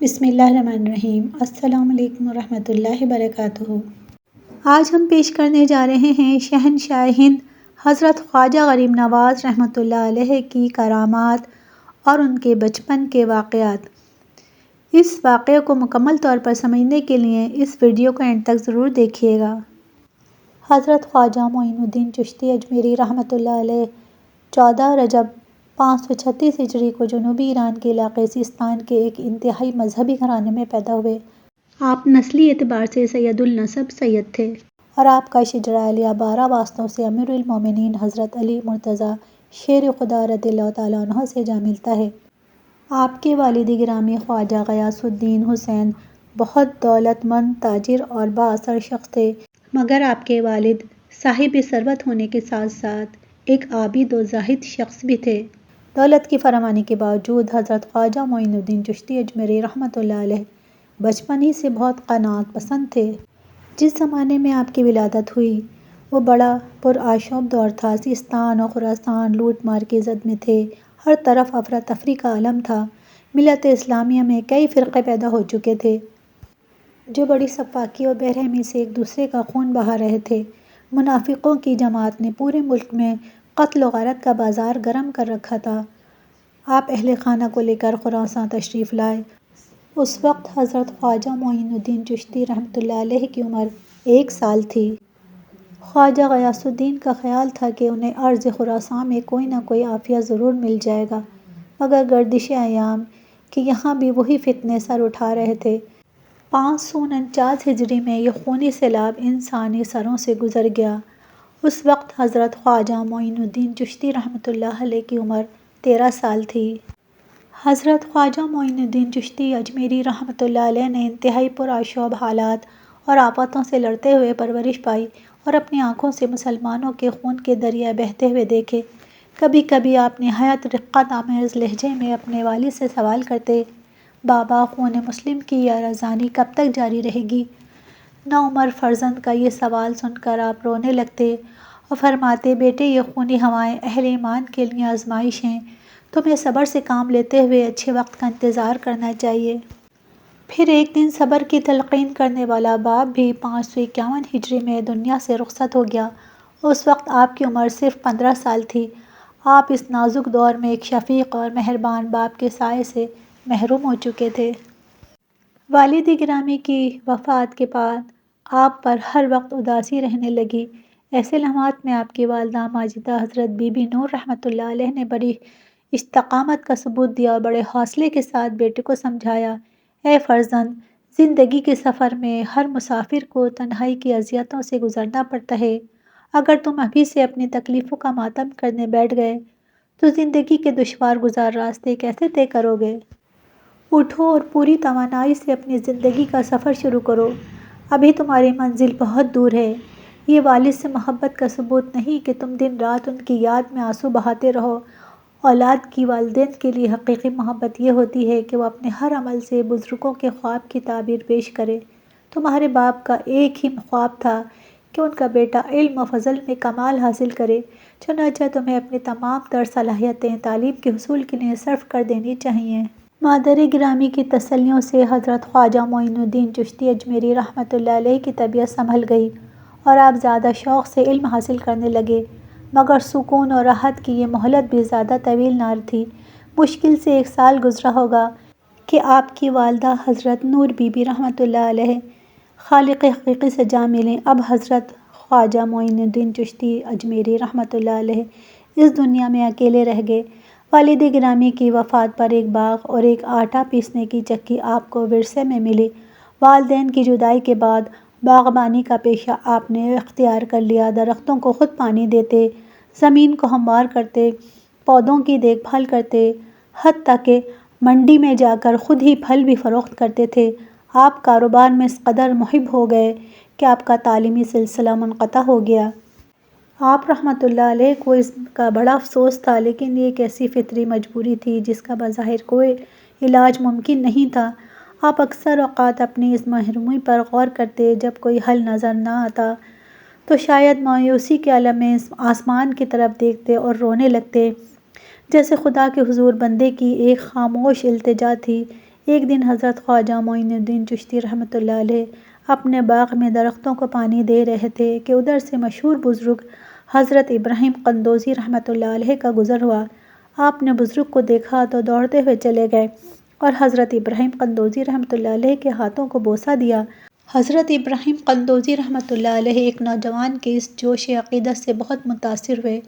بسم اللہ الرحمن الرحیم۔ السلام علیکم ورحمۃ اللہ وبرکاتہ۔ آج ہم پیش کرنے جا رہے ہیں شہنشاہ ہند حضرت خواجہ غریب نواز رحمۃ اللہ علیہ کی کرامات اور ان کے بچپن کے واقعات۔ اس واقعے کو مکمل طور پر سمجھنے کے لیے اس ویڈیو کو اینڈ تک ضرور دیکھیے گا۔ حضرت خواجہ معین الدین چشتی اجمیری رحمۃ اللہ علیہ 14 رجب 536 ہجری کو جنوبی ایران کے علاقے سیستان کے ایک انتہائی مذہبی گھرانے میں پیدا ہوئے۔ آپ نسلی اعتبار سے سید النسب سید تھے اور آپ کا شجرہ عالیہ 12 واسطوں سے امیر المومنین حضرت علی مرتضیٰ شیر خدا رضی اللہ تعالیٰ عنہ سے جا ملتا ہے۔ آپ کے والد گرامی خواجہ غیاث الدین حسین بہت دولت مند تاجر اور بااثر شخص تھے، مگر آپ کے والد صاحب ثروت ہونے کے ساتھ ساتھ ایک عابد و زاہد شخص بھی تھے۔ دولت کی فراوانی کے باوجود حضرت خواجہ معین الدین چشتی اجمیری رحمۃ اللہ علیہ بچپن ہی سے بہت قناعت پسند تھے۔ جس زمانے میں آپ کی ولادت ہوئی وہ بڑا پرآشوب دور تھا۔ سیستان اور خراسان لوٹ مار کی زد میں تھے، ہر طرف افراتفری کا عالم تھا۔ ملت اسلامیہ میں کئی فرقے پیدا ہو چکے تھے جو بڑی سفاکی اور بے رحمی سے ایک دوسرے کا خون بہا رہے تھے۔ منافقوں کی جماعت نے پورے ملک میں قتل و غارت کا بازار گرم کر رکھا تھا۔ آپ اہل خانہ کو لے کر خراسان تشریف لائے۔ اس وقت حضرت خواجہ معین الدین چشتی رحمۃ اللہ علیہ کی عمر 1 سال تھی۔ خواجہ غیاث الدین کا خیال تھا کہ انہیں ارض خراسان میں کوئی نہ کوئی عافیہ ضرور مل جائے گا، مگر گردش ایام کہ یہاں بھی وہی فتنے سر اٹھا رہے تھے۔ 549 ہجری میں یہ خونی سیلاب انسانی سروں سے گزر گیا۔ اس وقت حضرت خواجہ معین الدین چشتی رحمۃ اللہ علیہ کی عمر 13 سال تھی۔ حضرت خواجہ معین الدین چشتی اجمیری رحمۃ اللہ علیہ نے انتہائی پرآشوب حالات اور آفتوں سے لڑتے ہوئے پرورش پائی اور اپنی آنکھوں سے مسلمانوں کے خون کے دریا بہتے ہوئے دیکھے۔ کبھی کبھی آپ نہایت رقت آمیز لہجے میں اپنے والد سے سوال کرتے، بابا خون مسلم کی یہ رازانی کب تک جاری رہے گی؟ نوعمر فرزند کا یہ سوال سن کر آپ رونے لگتے اور فرماتے، بیٹے یہ خونی ہوائیں اہل ایمان کے لیے آزمائش ہیں، تمہیں صبر سے کام لیتے ہوئے اچھے وقت کا انتظار کرنا چاہیے۔ پھر ایک دن صبر کی تلقین کرنے والا باپ بھی 551 ہجری میں دنیا سے رخصت ہو گیا۔ اس وقت آپ کی عمر صرف 15 سال تھی۔ آپ اس نازک دور میں ایک شفیق اور مہربان باپ کے سائے سے محروم ہو چکے تھے۔ والد گرامی کی وفات کے بعد آپ پر ہر وقت اداسی رہنے لگی۔ ایسے لمحات میں آپ کی والدہ ماجدہ حضرت بی بی نور رحمۃ اللہ علیہ نے بڑی استقامت کا ثبوت دیا اور بڑے حوصلے کے ساتھ بیٹے کو سمجھایا، اے فرزند، زندگی کے سفر میں ہر مسافر کو تنہائی کی اذیتوں سے گزرنا پڑتا ہے۔ اگر تم ابھی سے اپنی تکلیفوں کا ماتم کرنے بیٹھ گئے تو زندگی کے دشوار گزار راستے کیسے طے کرو گے؟ اٹھو اور پوری توانائی سے اپنی زندگی کا سفر شروع کرو، ابھی تمہاری منزل بہت دور ہے۔ یہ والد سے محبت کا ثبوت نہیں کہ تم دن رات ان کی یاد میں آنسو بہاتے رہو۔ اولاد کی والدین کے لیے حقیقی محبت یہ ہوتی ہے کہ وہ اپنے ہر عمل سے بزرگوں کے خواب کی تعبیر پیش کرے۔ تمہارے باپ کا ایک ہی خواب تھا کہ ان کا بیٹا علم و فضل میں کمال حاصل کرے، چنانچہ تمہیں اپنی تمام تر صلاحیتیں تعلیم کے حصول کے لیے صرف کر دینی چاہئیں۔ مادر گرامی کی تسلیوں سے حضرت خواجہ معین الدین چشتی اجمیری رحمۃ اللہ علیہ کی طبیعت سنبھل گئی اور آپ زیادہ شوق سے علم حاصل کرنے لگے، مگر سکون اور راحت کی یہ مہلت بھی زیادہ طویل نہ تھی۔ مشکل سے 1 سال گزرا ہوگا کہ آپ کی والدہ حضرت نور بی بی رحمۃ اللہ علیہ خالق حقیقی سے جا ملیں۔ اب حضرت خواجہ معین الدین چشتی اجمیری رحمۃ اللہ علیہ اس دنیا میں اکیلے رہ گئے۔ والد گرامی کی وفات پر ایک باغ اور ایک آٹا پیسنے کی چکی آپ کو ورثے میں ملی۔ والدین کی جدائی کے بعد باغبانی کا پیشہ آپ نے اختیار کر لیا۔ درختوں کو خود پانی دیتے، زمین کو ہموار کرتے، پودوں کی دیکھ بھال کرتے، حتیٰ کہ منڈی میں جا کر خود ہی پھل بھی فروخت کرتے تھے۔ آپ کاروبار میں اس قدر محب ہو گئے کہ آپ کا تعلیمی سلسلہ منقطع ہو گیا۔ آپ رحمۃ اللہ علیہ کو اس کا بڑا افسوس تھا، لیکن یہ ایک ایسی فطری مجبوری تھی جس کا بظاہر کوئی علاج ممکن نہیں تھا۔ آپ اکثر اوقات اپنی اس محرومی پر غور کرتے، جب کوئی حل نظر نہ آتا تو شاید مایوسی کے عالم میں آسمان کی طرف دیکھتے اور رونے لگتے، جیسے خدا کے حضور بندے کی ایک خاموش التجا تھی، ایک دن حضرت خواجہ معین الدین چشتی رحمۃ اللہ علیہ اپنے باغ میں درختوں کو پانی دے رہے تھے کہ ادھر سے مشہور بزرگ حضرت ابراہیم قندوزی رحمۃ اللہ علیہ کا گزر ہوا۔ آپ نے بزرگ کو دیکھا تو دوڑتے ہوئے چلے گئے اور حضرت ابراہیم قندوزی رحمۃ اللہ علیہ کے ہاتھوں کو بوسہ دیا۔ حضرت ابراہیم قندوزی رحمۃ اللہ علیہ ایک نوجوان کے اس جوش عقیدت سے بہت متاثر ہوئے۔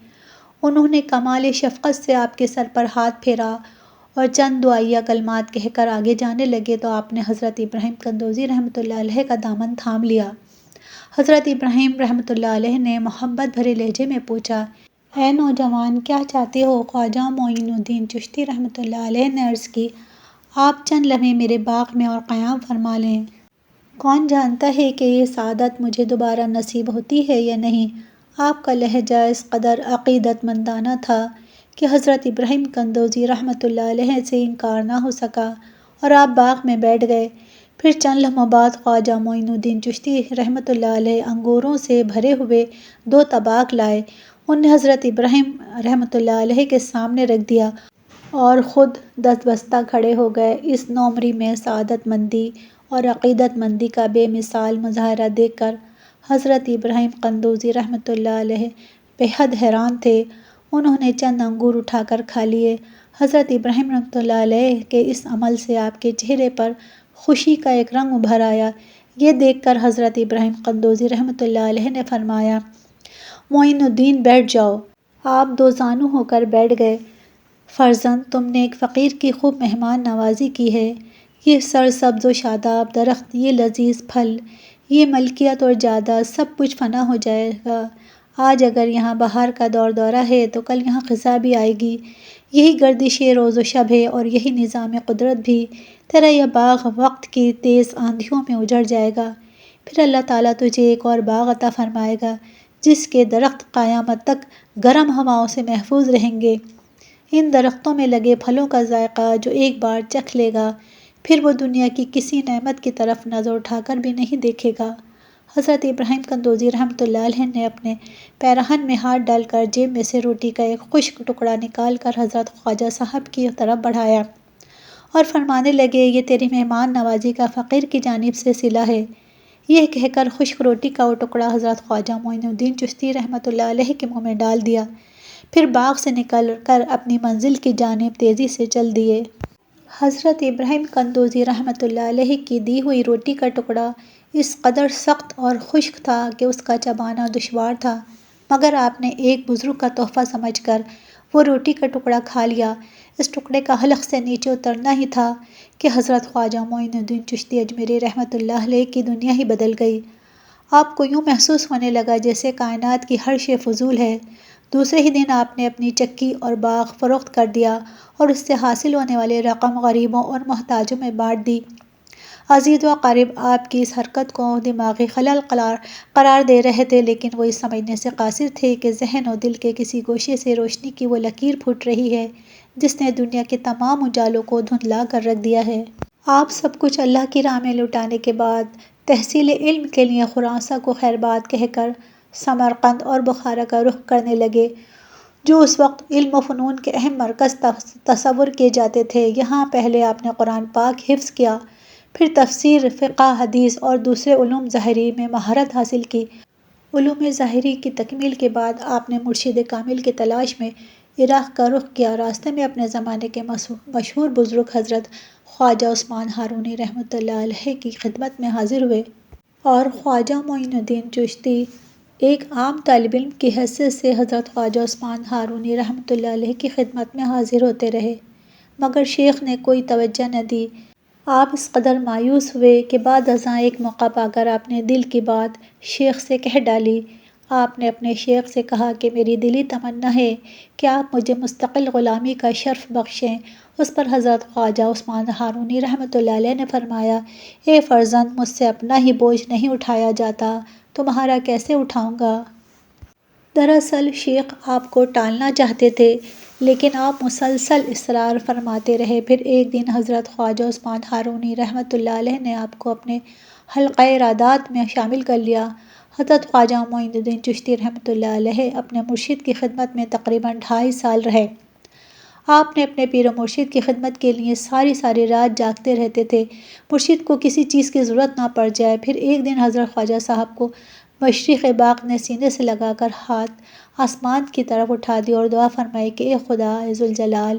انہوں نے کمال شفقت سے آپ کے سر پر ہاتھ پھیرا اور چند دعائیہ کلمات کہہ کر آگے جانے لگے تو آپ نے حضرت ابراہیم قندوزی رحمۃ اللہ علیہ کا دامن تھام لیا۔ حضرت ابراہیم رحمۃ اللہ علیہ نے محبت بھرے لہجے میں پوچھا، اے نوجوان، کیا چاہتے ہو؟ خواجہ معین الدین چشتی رحمۃ اللہ علیہ نے عرض کی، آپ چند لمحے میرے باغ میں اور قیام فرما لیں۔ کون جانتا ہے کہ یہ سعادت مجھے دوبارہ نصیب ہوتی ہے یا نہیں۔ آپ کا لہجہ اس قدر عقیدت مندانہ تھا کہ حضرت ابراہیم قندوزی رحمۃ اللہ علیہ سے انکار نہ ہو سکا اور آپ باغ میں بیٹھ گئے۔ پھر چند لمحوں بعد خواجہ معین الدین چشتی رحمۃ اللہ علیہ انگوروں سے بھرے ہوئے 2 طباق لائے، انہیں حضرت ابراہیم رحمۃ اللہ علیہ کے سامنے رکھ دیا اور خود دست بستہ کھڑے ہو گئے۔ اس نومری میں سعادت مندی اور عقیدت مندی کا بے مثال مظاہرہ دیکھ کر حضرت ابراہیم قندوزی رحمۃ اللہ علیہ بے حد حیران تھے۔ انہوں نے چند انگور اٹھا کر کھا لیے۔ حضرت ابراہیم رحمۃ اللہ علیہ کے اس عمل سے آپ کے چہرے پر خوشی کا ایک رنگ ابھر آیا۔ یہ دیکھ کر حضرت ابراہیم قندوزی رحمۃ اللہ علیہ نے فرمایا، معین الدین بیٹھ جاؤ۔ آپ 2 زانو ہو کر بیٹھ گئے۔ فرزند، تم نے ایک فقیر کی خوب مہمان نوازی کی ہے۔ یہ سرسبز و شاداب درخت، یہ لذیذ پھل، یہ ملکیت اور جائیداد سب کچھ فنا ہو جائے گا۔ آج اگر یہاں بہار کا دور دورہ ہے تو کل یہاں خزاں بھی آئے گی۔ یہی گردش روز و شب ہے اور یہی نظام قدرت بھی۔ تیرا یہ باغ وقت کی تیز آندھیوں میں اجڑ جائے گا، پھر اللہ تعالیٰ تجھے ایک اور باغ عطا فرمائے گا جس کے درخت قیامت تک گرم ہواؤں سے محفوظ رہیں گے۔ ان درختوں میں لگے پھلوں کا ذائقہ جو ایک بار چکھ لے گا پھر وہ دنیا کی کسی نعمت کی طرف نظر اٹھا کر بھی نہیں دیکھے گا۔ حضرت ابراہیم قندوزی رحمۃ اللہ علیہ نے اپنے پیراہن میں ہاتھ ڈال کر جیب میں سے روٹی کا ایک خشک ٹکڑا نکال کر حضرت خواجہ صاحب کی طرف بڑھایا اور فرمانے لگے، یہ تیری مہمان نوازی کا فقیر کی جانب سے صلہ ہے۔ یہ کہہ کر خشک روٹی کا وہ ٹکڑا حضرت خواجہ معین الدین چشتی رحمۃ اللہ علیہ کے منہ میں ڈال دیا، پھر باغ سے نکل کر اپنی منزل کی جانب تیزی سے چل دیے۔ حضرت ابراہیم قندوزی رحمۃ اللہ علیہ کی دی ہوئی روٹی کا ٹکڑا اس قدر سخت اور خشک تھا کہ اس کا چبانا دشوار تھا، مگر آپ نے ایک بزرگ کا تحفہ سمجھ کر وہ روٹی کا ٹکڑا کھا لیا۔ اس ٹکڑے کا حلق سے نیچے اترنا ہی تھا کہ حضرت خواجہ معین الدین چشتی اجمیری رحمۃ اللہ علیہ کی دنیا ہی بدل گئی۔ آپ کو یوں محسوس ہونے لگا جیسے کائنات کی ہر شے فضول ہے۔ دوسرے ہی دن آپ نے اپنی چکی اور باغ فروخت کر دیا اور اس سے حاصل ہونے والی رقم غریبوں اور محتاجوں میں بانٹ دی۔ عزیز و اقارب آپ کی اس حرکت کو دماغی خلل قرار دے رہے تھے، لیکن وہ اس سمجھنے سے قاصر تھے کہ ذہن و دل کے کسی گوشے سے روشنی کی وہ لکیر پھوٹ رہی ہے جس نے دنیا کے تمام اجالوں کو دھندلا کر رکھ دیا ہے۔ آپ سب کچھ اللہ کی راہ میں لٹانے کے بعد تحصیل علم کے لیے خراساں کو خیرباد کہہ کر سمرقند اور بخارا کا رخ کرنے لگے، جو اس وقت علم و فنون کے اہم مرکز تصور کیے جاتے تھے۔ یہاں پہلے آپ نے قرآن پاک حفظ کیا، پھر تفسیر، فقہ، حدیث اور دوسرے علوم ظاہری میں مہارت حاصل کی۔ علوم ظاہری کی تکمیل کے بعد آپ نے مرشد کامل کی تلاش میں عراق کا رخ کیا۔ راستے میں اپنے زمانے کے مشہور بزرگ حضرت خواجہ عثمان ہارونی رحمۃ اللہ علیہ کی خدمت میں حاضر ہوئے اور خواجہ معین الدین چشتی ایک عام طالب علم کی حیثیت سے حضرت خواجہ عثمان ہارونی رحمۃ اللہ علیہ کی خدمت میں حاضر ہوتے رہے، مگر شیخ نے کوئی توجہ نہ دی۔ آپ اس قدر مایوس ہوئے کہ بعد ازاں ایک موقع پا کر آپ نے دل کی بات شیخ سے کہہ ڈالی۔ آپ نے اپنے شیخ سے کہا کہ میری دلی تمنا ہے کہ آپ مجھے مستقل غلامی کا شرف بخشیں۔ اس پر حضرت خواجہ عثمان ہارونی رحمۃ اللہ علیہ نے فرمایا، اے فرزند، مجھ سے اپنا ہی بوجھ نہیں اٹھایا جاتا، تمہارا کیسے اٹھاؤں گا؟ دراصل شیخ آپ کو ٹالنا چاہتے تھے، لیکن آپ مسلسل اصرار فرماتے رہے۔ پھر ایک دن حضرت خواجہ عثمان ہارونی رحمۃ اللہ علیہ نے آپ کو اپنے حلقہ ارادات میں شامل کر لیا۔ حضرت خواجہ معین الدین چشتی رحمۃ اللہ علیہ اپنے مرشد کی خدمت میں تقریباً 2.5 سال رہے۔ آپ نے اپنے پیر و مرشد کی خدمت کے لیے ساری رات جاگتے رہتے تھے، مرشد کو کسی چیز کی ضرورت نہ پڑ جائے۔ پھر ایک دن حضرت خواجہ صاحب کو مشرق باغ نے سینے سے لگا کر ہاتھ آسمان کی طرف اٹھا دی اور دعا فرمائی کہ اے خدا ذوالجلال،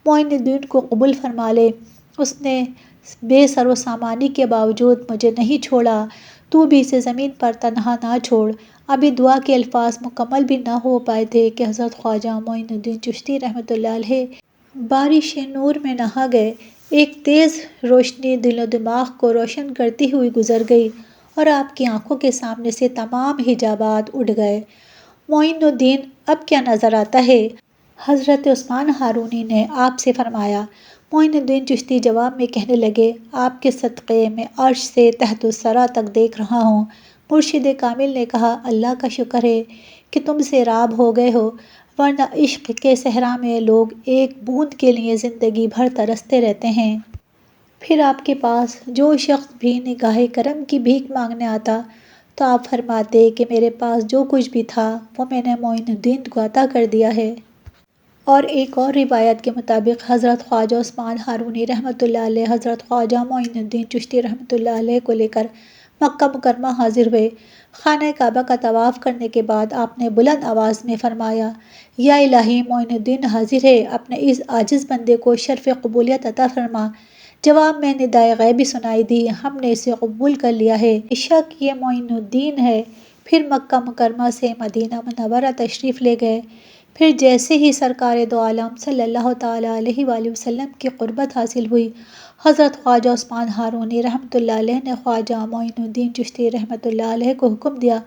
معین الدین کو قبول فرما لے۔ اس نے بے سر و سامانی کے باوجود مجھے نہیں چھوڑا، تو بھی اسے زمین پر تنہا نہ چھوڑ۔ ابھی دعا کے الفاظ مکمل بھی نہ ہو پائے تھے کہ حضرت خواجہ معین الدین چشتی رحمۃ اللہ علیہ بارش نور میں نہا گئے۔ ایک تیز روشنی دل و دماغ کو روشن کرتی ہوئی گزر گئی اور آپ کی آنکھوں کے سامنے سے تمام حجابات اٹھ گئے۔ معین الدین، اب کیا نظر آتا ہے؟ حضرت عثمان ہارونی نے آپ سے فرمایا۔ معین الدین چشتی جواب میں کہنے لگے، آپ کے صدقے میں عرش سے تحت الثری تک دیکھ رہا ہوں۔ مرشد کامل نے کہا، اللہ کا شکر ہے کہ تم سے راب ہو گئے ہو، ورنہ عشق کے صحرا میں لوگ ایک بوند کے لیے زندگی بھر ترستے رہتے ہیں۔ پھر آپ کے پاس جو شخص بھی نگاہ کرم کی بھیک مانگنے آتا تو آپ فرماتے کہ میرے پاس جو کچھ بھی تھا وہ میں نے معین الدین کو عطا کر دیا ہے۔ اور ایک اور روایت کے مطابق حضرت خواجہ عثمان ہارونی رحمۃ اللہ علیہ حضرت خواجہ معین الدین چشتی رحمۃ اللہ علیہ کو لے کر مکہ مکرمہ حاضر ہوئے۔ خانہ کعبہ کا طواف کرنے کے بعد آپ نے بلند آواز میں فرمایا، یا الہی، معین الدین حاضر ہے، اپنے اس عاجز بندے کو شرف قبولیت عطا فرما۔ جواب میں ندائے غیبی سنائی دی، ہم نے اسے قبول کر لیا ہے، بے شک یہ معین الدین ہے۔ پھر مکہ مکرمہ سے مدینہ منورہ تشریف لے گئے۔ پھر جیسے ہی سرکار دو عالم صلی اللہ تعالیٰ علیہ وآلہ وسلم کی قربت حاصل ہوئی، حضرت خواجہ عثمان ہارونی رحمۃ اللہ علیہ نے خواجہ معین الدین چشتی رحمۃ اللہ علیہ کو حکم دیا،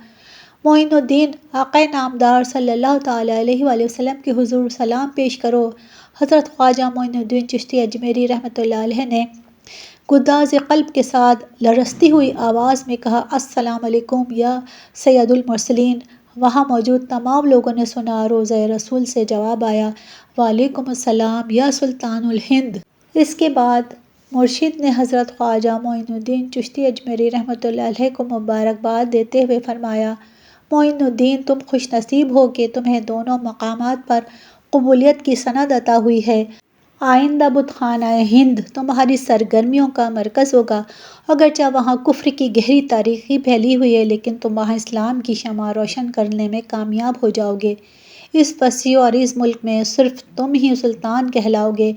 معین الدین، آقا نامدار صلی اللہ تعالیٰ علیہ وآلہ وسلم کے حضور سلام پیش کرو۔ حضرت خواجہ معین الدین چشتی اجمیری رحمۃ اللہ علیہ نے گداز قلب کے ساتھ لرزتی ہوئی آواز میں کہا، السلام علیکم یا سید المرسلین۔ وہاں موجود تمام لوگوں نے سنا۔ روضہ رسول سے جواب آیا، وعلیکم السلام یا سلطان الہند۔ اس کے بعد مرشد نے حضرت خواجہ معین الدین چشتی اجمیری رحمۃ اللہ علیہ کو مبارکباد دیتے ہوئے فرمایا، معین الدین، تم خوش نصیب ہو کہ تمہیں دونوں مقامات پر قبولیت کی سند عطا ہوئی ہے۔ آئندہ بت خانہ ہند تمہاری سرگرمیوں کا مرکز ہوگا۔ اگرچہ وہاں کفر کی گہری تاریکی پھیلی ہوئی ہے، لیکن تم وہاں اسلام کی شمع روشن کرنے میں کامیاب ہو جاؤ گے۔ اس وسیع و عریض ملک میں صرف تم ہی سلطان کہلاؤ گے۔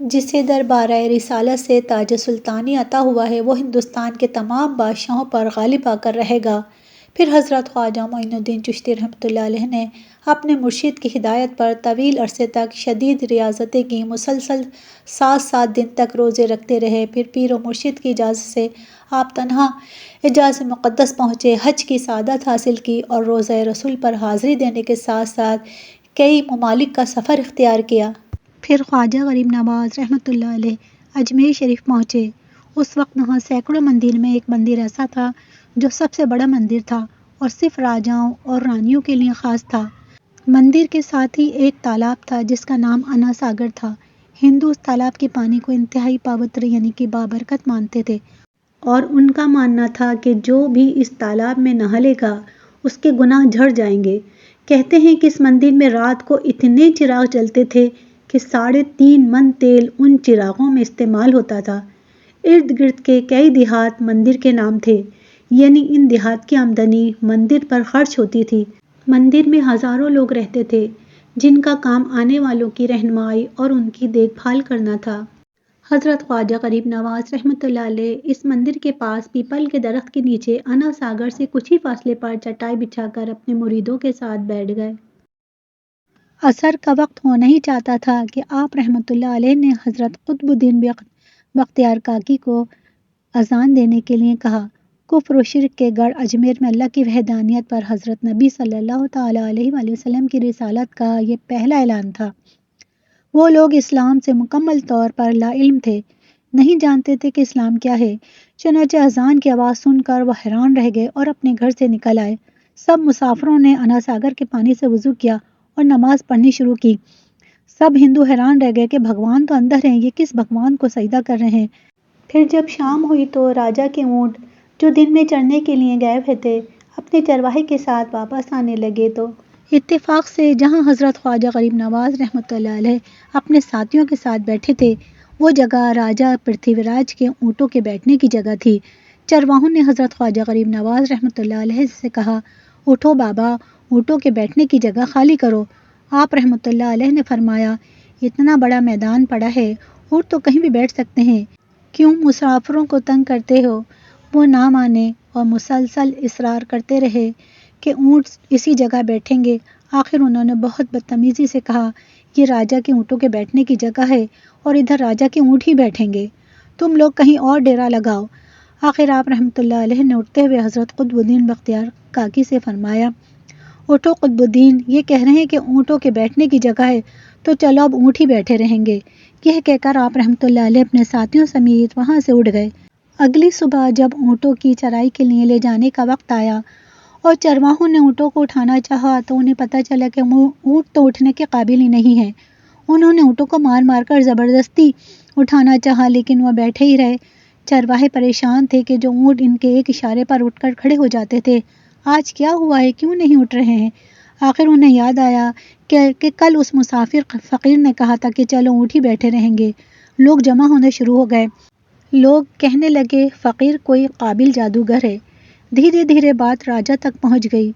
جسے دربارہ رسالت سے تاج سلطانی عطا ہوا ہے، وہ ہندوستان کے تمام بادشاہوں پر غالب آ کر رہے گا۔ پھر حضرت خواجہ معین الدین چشتی رحمۃ اللہ علیہ نے اپنے مرشد کی ہدایت پر طویل عرصے تک شدید ریاضتیں کی، مسلسل 7 دن تک روزے رکھتے رہے۔ پھر پیر و مرشد کی اجازت سے آپ تنہا حجاز مقدس پہنچے، حج کی سعادت حاصل کی اور روضہ رسول پر حاضری دینے کے ساتھ ساتھ کئی ممالک کا سفر اختیار کیا۔ پھر خواجہ غریب نواز رحمۃ اللہ علیہ اجمیر شریف پہنچے۔ اس وقت وہاں سینکڑوں مندر میں ایک مندر ایسا تھا جو سب سے بڑا مندر تھا اور صرف راجاؤں اور رانیوں کے لیے خاص تھا۔ مندر کے ساتھ ہی ایک تالاب تھا جس کا نام انا ساگر تھا۔ ہندو اس تالاب کے پانی کو انتہائی پوتر یعنی کہ بابرکت مانتے تھے اور ان کا ماننا تھا کہ جو بھی اس تالاب میں نہا لے گا اس کے گناہ جھڑ جائیں گے۔ کہتے ہیں کہ اس مندر میں رات کو اتنے چراغ جلتے تھے کہ 3.5 من تیل ان چراغوں میں استعمال ہوتا تھا۔ ارد گرد کے کئی دیہات مندر کے نام تھے، یعنی ان دیہات کی آمدنی مندر پر خرچ ہوتی تھی۔ مندر میں ہزاروں لوگ رہتے تھے جن کا کام آنے والوں کی رہنمائی اور ان کی دیکھ بھال کرنا تھا۔ حضرت خواجہ غریب نواز رحمۃ اللہ علیہ اس مندر کے پاس پیپل کے درخت کے نیچے انا ساگر سے کچھ ہی فاصلے پر چٹائی بچھا کر اپنے مریدوں کے ساتھ بیٹھ گئے۔ عصر کا وقت ہونا ہی چاہتا تھا کہ آپ رحمۃ اللہ علیہ نے حضرت قطب الدین بختیار کاکی کو اذان دینے کے لیے کہا۔ کفر و شرک کے گڑھ اجمیر میں اللہ کی وحدانیت پر حضرت نبی صلی اللہ تعالیٰ علیہ وآلہ وسلم کی رسالت کا یہ پہلا اعلان تھا۔ وہ لوگ اسلام سے مکمل طور پر لا علم تھے، نہیں جانتے تھے کہ اسلام کیا ہے۔ چنانچہ اذان کی آواز سن کر وہ حیران رہ گئے اور اپنے گھر سے نکل آئے۔ سب مسافروں نے انا ساگر کے پانی سے وضو کیا اور نماز پڑھنی شروع کی۔ سب ہندو حیران رہ گئے کہ بھگوان تو اندر ہیں، یہ کس بھگوان کو سجدہ کر رہے ہیں۔ پھر جب شام ہوئی تو راجا کے اونٹ جو دن میں چرنے کے لیے گئے ہوئے تھے اپنے چرواہے کے ساتھ واپس آنے لگے تو اتفاق سے جہاں حضرت خواجہ غریب نواز رحمۃ اللہ علیہ اپنے ساتھیوں کے ساتھ بیٹھے تھے وہ جگہ راجہ پرتھوی راج کے اونٹوں کے بیٹھنے کی جگہ تھی۔ چرواہوں نے حضرت خواجہ غریب نواز رحمۃ اللہ علیہ سے کہا، اٹھو بابا، اونٹوں کے بیٹھنے کی جگہ خالی کرو۔ آپ رحمۃ اللہ علیہ نے فرمایا، اتنا بڑا میدان پڑا ہے، اونٹ تو کہیں بھی بیٹھ سکتے ہیں، کیوں مسافروں کو تنگ کرتے ہو؟ وہ نہ مانے اور مسلسل اصرار کرتے رہے کہ اونٹ اسی جگہ بیٹھیں گے۔ آخر انہوں نے بہت بدتمیزی سے کہا، یہ راجہ کے اونٹوں کے بیٹھنے کی جگہ ہے اور ادھر راجہ کے اونٹ ہی بیٹھیں گے، تم لوگ کہیں اور ڈیرا لگاؤ۔ آخر آپ رحمۃ اللہ علیہ نے اٹھتے ہوئے حضرت قطب الدین بختیار کاکی سے فرمایا، اٹھو قطب الدین، یہ کہہ رہے ہیں کہ اونٹوں کے بیٹھنے کی جگہ ہے تو چلو اب اونٹ ہی بیٹھے رہیں گے۔ یہ کہہ کر آپ رحمۃ اللہ علیہ اپنے ساتھیوں سمیت وہاں سے اٹھ گئے۔ اگلی صبح جب اونٹوں کی چرائی کے لیے لے جانے کا وقت آیا اور چرواہوں نے اونٹوں کو اٹھانا چاہا تو انہیں پتہ چلا کہ اونٹ تو اٹھنے کے قابل ہی نہیں ہیں۔ انہوں نے اونٹوں کو مار مار کر زبردستی اٹھانا چاہا لیکن وہ بیٹھے ہی رہے۔ چرواہے پریشان تھے کہ جو اونٹ ان کے ایک اشارے پر اٹھ کر کھڑے ہو جاتے تھے، آج کیا ہوا ہے، کیوں نہیں اٹھ رہے ہیں؟ آخر انہیں یاد آیا کہ کل اس مسافر فقیر نے کہا تھا کہ چلو اونٹ ہی بیٹھے رہیں گے۔ لوگ جمع ہونے شروع ہو گئے۔ لوگ کہنے لگے فقیر کوئی قابل جادوگر ہے۔ دھیرے دھیرے بات راجہ تک پہنچ گئی۔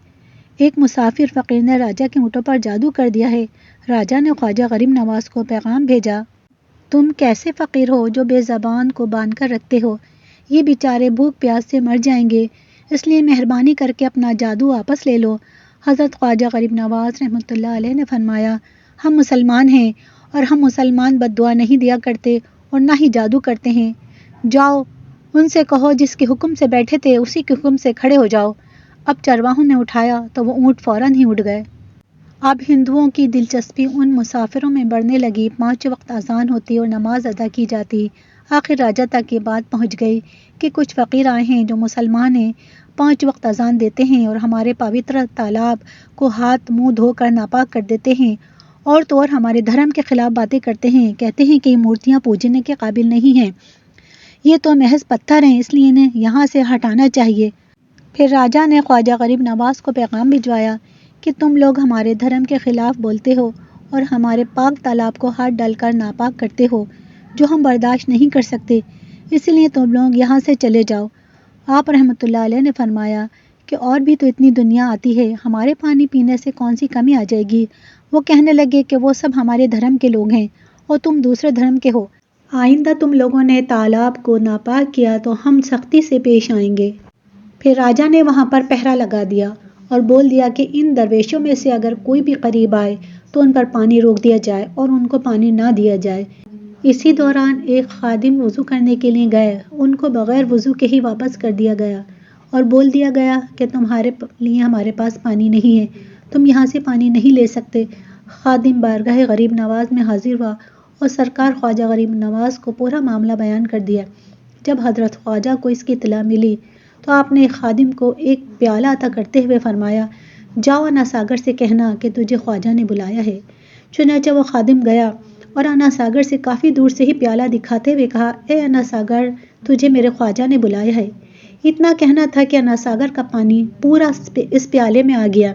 ایک مسافر فقیر نے راجہ کے اونٹوں پر جادو کر دیا ہے۔ راجہ نے خواجہ غریب نواز کو پیغام بھیجا، تم کیسے فقیر ہو جو بے زبان کو باندھ کر رکھتے ہو؟ یہ بیچارے بھوک پیاس سے مر جائیں گے، اس لیے مہربانی کر کے اپنا جادو واپس لے لو۔ حضرت خواجہ غریب نواز رحمۃ اللہ علیہ نے فرمایا، ہم مسلمان ہیں اور ہم مسلمان بد دعا نہیں دیا کرتے اور نہ ہی جادو کرتے ہیں۔ جاؤ ان سے کہو جس کے حکم سے بیٹھے تھے اسی کے حکم سے کھڑے ہو جاؤ۔ اب چرواہوں نے اٹھایا تو وہ اونٹ فوراً ہی اٹھ گئے۔ اب ہندوؤں کی دلچسپی ان مسافروں میں بڑھنے لگی۔ 5 وقت اذان ہوتی اور نماز ادا کی جاتی۔ آخر راجہ تک یہ بات پہنچ گئی کہ کچھ فقیر آئے ہیں جو مسلمان ہیں، 5 وقت اذان دیتے ہیں اور ہمارے پوتر تالاب کو ہاتھ منہ دھو کر ناپاک کر دیتے ہیں، اور تو اور ہمارے دھرم کے خلاف باتیں کرتے ہیں، کہتے ہیں کہ یہ مورتیاں پوجنے کے قابل نہیں ہیں، یہ تو محض پتھر ہیں، اس لیے انہیں یہاں سے ہٹانا چاہیے۔ پھر راجہ نے خواجہ غریب نواز کو پیغام بھجوایا کہ تم لوگ ہمارے دھرم کے خلاف بولتے ہو اور ہمارے پاک تالاب کو ہاتھ ڈال کر ناپاک کرتے ہو، جو ہم برداشت نہیں کر سکتے، اس لیے تم لوگ یہاں سے چلے جاؤ۔ آپ رحمۃ اللہ علیہ نے فرمایا کہ اور بھی تو اتنی دنیا آتی ہے، ہمارے پانی پینے سے کون سی کمی آ جائے گی؟ وہ کہنے لگے کہ وہ سب ہمارے دھرم کے لوگ ہیں اور تم دوسرے دھرم کے ہو، آئندہ تم لوگوں نے تالاب کو ناپاک کیا تو ہم سختی سے پیش آئیں گے۔ پھر راجہ نے وہاں پر پہرا لگا دیا اور بول دیا کہ ان درویشوں میں سے اگر کوئی بھی قریب آئے تو ان پر پانی روک دیا جائے اور ان کو پانی نہ دیا جائے۔ اسی دوران ایک خادم وضو کرنے کے لیے گئے، ان کو بغیر وضو کے ہی واپس کر دیا گیا اور بول دیا گیا کہ تمہارے لیے ہمارے پاس پانی نہیں ہے، تم یہاں سے پانی نہیں لے سکتے۔ خادم بارگاہ غریب نواز میں حاضر ہوا اور سرکار خواجہ غریب نواز کو پورا معاملہ بیان کر دیا۔ جب حضرت خواجہ کو اس کی اطلاع ملی تو آپ نے خادم کو ایک پیالہ عطا کرتے ہوئے فرمایا، جاؤ انا ساگر سے کہنا کہ تجھے خواجہ نے بلایا ہے۔ چنانچہ وہ خادم گیا اور انا ساگر سے کافی دور سے ہی پیالہ دکھاتے ہوئے کہا، اے انا ساگر، تجھے میرے خواجہ نے بلایا ہے۔ اتنا کہنا تھا کہ انا ساگر کا پانی پورا اس پیالے میں آ گیا،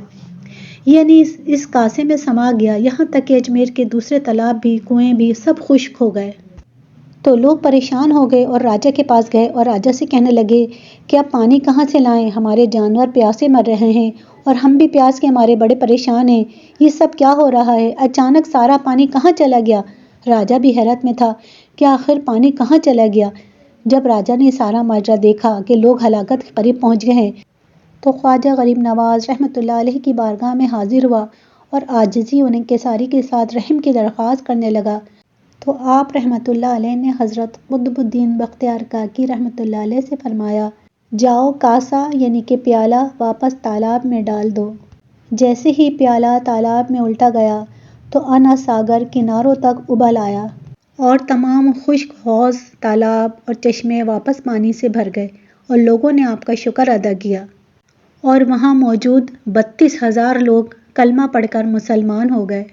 یعنی اس کاسے میں سما گیا، یہاں تک کہ اجمیر کے دوسرے تالاب بھی، کنویں بھی سب خشک ہو گئے۔ تو لوگ پریشان ہو گئے اور راجہ کے پاس گئے اور راجہ سے کہنے لگے کہ اب پانی کہاں سے لائیں، ہمارے جانور پیاسے مر رہے ہیں اور ہم بھی پیاس کے ہمارے بڑے پریشان ہیں، یہ سب کیا ہو رہا ہے، اچانک سارا پانی کہاں چلا گیا؟ راجہ بھی حیرت میں تھا کہ آخر پانی کہاں چلا گیا۔ جب راجہ نے سارا ماجرا دیکھا کہ لوگ ہلاکت کے قریب پہنچ گئے ہیں تو خواجہ غریب نواز رحمۃ اللہ علیہ کی بارگاہ میں حاضر ہوا اور عاجزی و انکساری کے ساتھ رحم کی درخواست کرنے لگا۔ تو آپ رحمۃ اللہ علیہ نے حضرت قطب الدین بختیار کاکی رحمۃ اللہ علیہ سے فرمایا، جاؤ کاسا یعنی کہ پیالہ واپس تالاب میں ڈال دو۔ جیسے ہی پیالہ تالاب میں الٹا گیا تو انا ساگر کناروں تک ابل آیا اور تمام خشک حوض، تالاب اور چشمے واپس پانی سے بھر گئے اور لوگوں نے آپ کا شکر ادا کیا اور وہاں موجود 32,000 لوگ کلمہ پڑھ کر مسلمان ہو گئے۔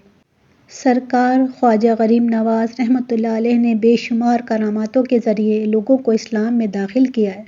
سرکار خواجہ غریب نواز رحمۃ اللہ علیہ نے بے شمار کراماتوں کے ذریعے لوگوں کو اسلام میں داخل کیا ہے۔